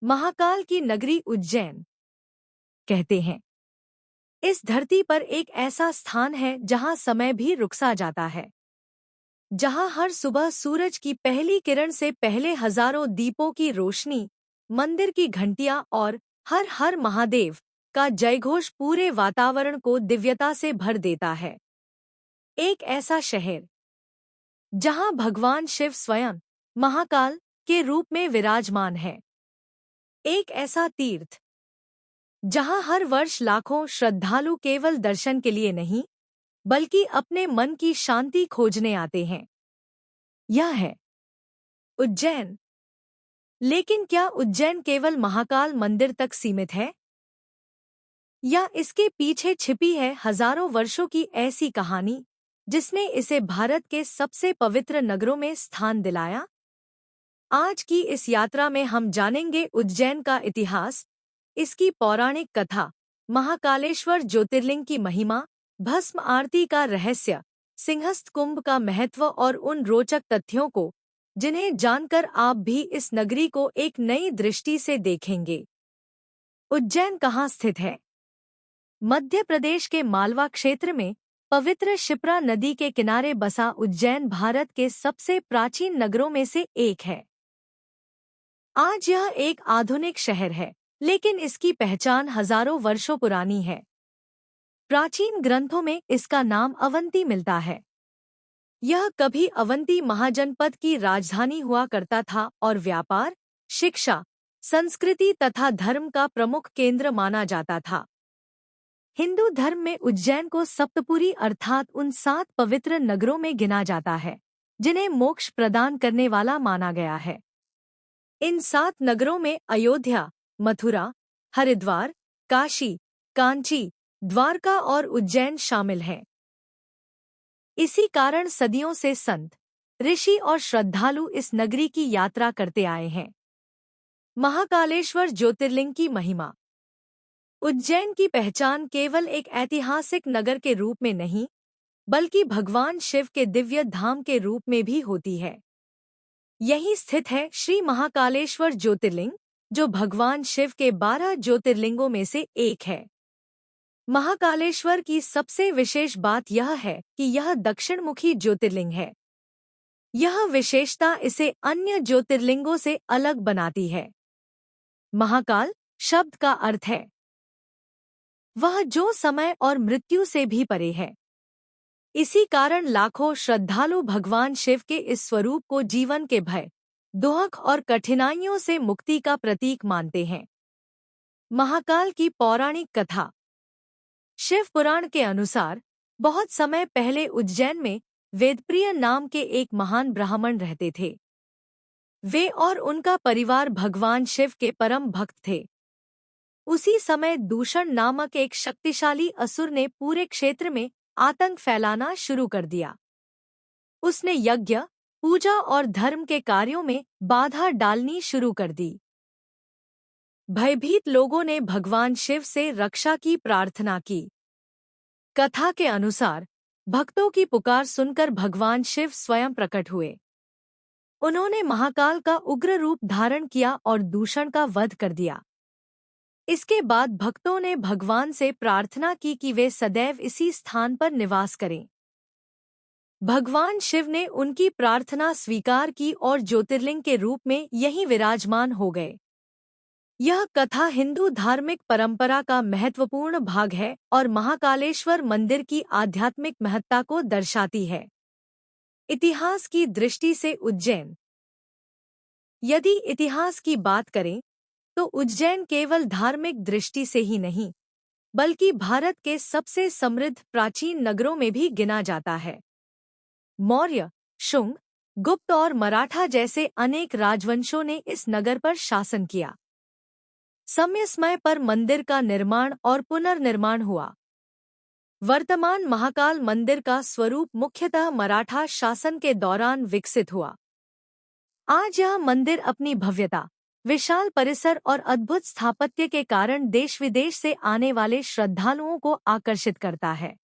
महाकाल की नगरी उज्जैन कहते हैं इस धरती पर एक ऐसा स्थान है जहां समय भी रुकसा जाता है, जहां हर सुबह सूरज की पहली किरण से पहले हजारों दीपों की रोशनी, मंदिर की घंटियां और हर हर महादेव का जयघोष पूरे वातावरण को दिव्यता से भर देता है। एक ऐसा शहर जहां भगवान शिव स्वयं महाकाल के रूप में विराजमान है। एक ऐसा तीर्थ जहां हर वर्ष लाखों श्रद्धालु केवल दर्शन के लिए नहीं बल्कि अपने मन की शांति खोजने आते हैं। यह है उज्जैन। लेकिन क्या उज्जैन केवल महाकाल मंदिर तक सीमित है, या इसके पीछे छिपी है हजारों वर्षों की ऐसी कहानी जिसने इसे भारत के सबसे पवित्र नगरों में स्थान दिलाया? आज की इस यात्रा में हम जानेंगे उज्जैन का इतिहास, इसकी पौराणिक कथा, महाकालेश्वर ज्योतिर्लिंग की महिमा, भस्म आरती का रहस्य, सिंहस्थ कुंभ का महत्व और उन रोचक तथ्यों को जिन्हें जानकर आप भी इस नगरी को एक नई दृष्टि से देखेंगे। उज्जैन कहाँ स्थित है? मध्य प्रदेश के मालवा क्षेत्र में पवित्र शिप्रा नदी के किनारे बसा उज्जैन भारत के सबसे प्राचीन नगरों में से एक है। आज यह एक आधुनिक शहर है, लेकिन इसकी पहचान हजारों वर्षों पुरानी है। प्राचीन ग्रंथों में इसका नाम अवंती मिलता है। यह कभी अवंती महाजनपद की राजधानी हुआ करता था और व्यापार, शिक्षा, संस्कृति तथा धर्म का प्रमुख केंद्र माना जाता था। हिंदू धर्म में उज्जैन को सप्तपुरी अर्थात उन 7 पवित्र नगरों में गिना जाता है जिन्हें मोक्ष प्रदान करने वाला माना गया है। इन 7 नगरों में अयोध्या, मथुरा, हरिद्वार, काशी, कांची, द्वारका और उज्जैन शामिल हैं। इसी कारण सदियों से संत, ऋषि और श्रद्धालु इस नगरी की यात्रा करते आए हैं। महाकालेश्वर ज्योतिर्लिंग की महिमा। उज्जैन की पहचान केवल एक ऐतिहासिक नगर के रूप में नहीं बल्कि भगवान शिव के दिव्य धाम के रूप में भी होती है। यहीं स्थित है श्री महाकालेश्वर ज्योतिर्लिंग, जो भगवान शिव के 12 ज्योतिर्लिंगों में से एक है। महाकालेश्वर की सबसे विशेष बात यह है कि यह दक्षिणमुखी ज्योतिर्लिंग है। यह विशेषता इसे अन्य ज्योतिर्लिंगों से अलग बनाती है। महाकाल शब्द का अर्थ है वह जो समय और मृत्यु से भी परे है। इसी कारण लाखों श्रद्धालु भगवान शिव के इस स्वरूप को जीवन के भय, दुख और कठिनाइयों से मुक्ति का प्रतीक मानते हैं। महाकाल की पौराणिक कथा। शिव पुराण के अनुसार बहुत समय पहले उज्जैन में वेदप्रिय नाम के एक महान ब्राह्मण रहते थे। वे और उनका परिवार भगवान शिव के परम भक्त थे। उसी समय दूषण नामक एक शक्तिशाली असुर ने पूरे क्षेत्र में आतंक फैलाना शुरू कर दिया। उसने यज्ञ, पूजा और धर्म के कार्यों में बाधा डालनी शुरू कर दी। भयभीत लोगों ने भगवान शिव से रक्षा की प्रार्थना की। कथा के अनुसार भक्तों की पुकार सुनकर भगवान शिव स्वयं प्रकट हुए। उन्होंने महाकाल का उग्र रूप धारण किया और दूषण का वध कर दिया। इसके बाद भक्तों ने भगवान से प्रार्थना की कि वे सदैव इसी स्थान पर निवास करें। भगवान शिव ने उनकी प्रार्थना स्वीकार की और ज्योतिर्लिंग के रूप में यहीं विराजमान हो गए। यह कथा हिंदू धार्मिक परंपरा का महत्वपूर्ण भाग है और महाकालेश्वर मंदिर की आध्यात्मिक महत्ता को दर्शाती है। इतिहास की दृष्टि से उज्जैन। यदि इतिहास की बात करें तो उज्जैन केवल धार्मिक दृष्टि से ही नहीं बल्कि भारत के सबसे समृद्ध प्राचीन नगरों में भी गिना जाता है। मौर्य, शुंग, गुप्त और मराठा जैसे अनेक राजवंशों ने इस नगर पर शासन किया। समय समय पर मंदिर का निर्माण और पुनर्निर्माण हुआ। वर्तमान महाकाल मंदिर का स्वरूप मुख्यतः मराठा शासन के दौरान विकसित हुआ। आज यह मंदिर अपनी भव्यता, विशाल परिसर और अद्भुत स्थापत्य के कारण देश विदेश से आने वाले श्रद्धालुओं को आकर्षित करता है।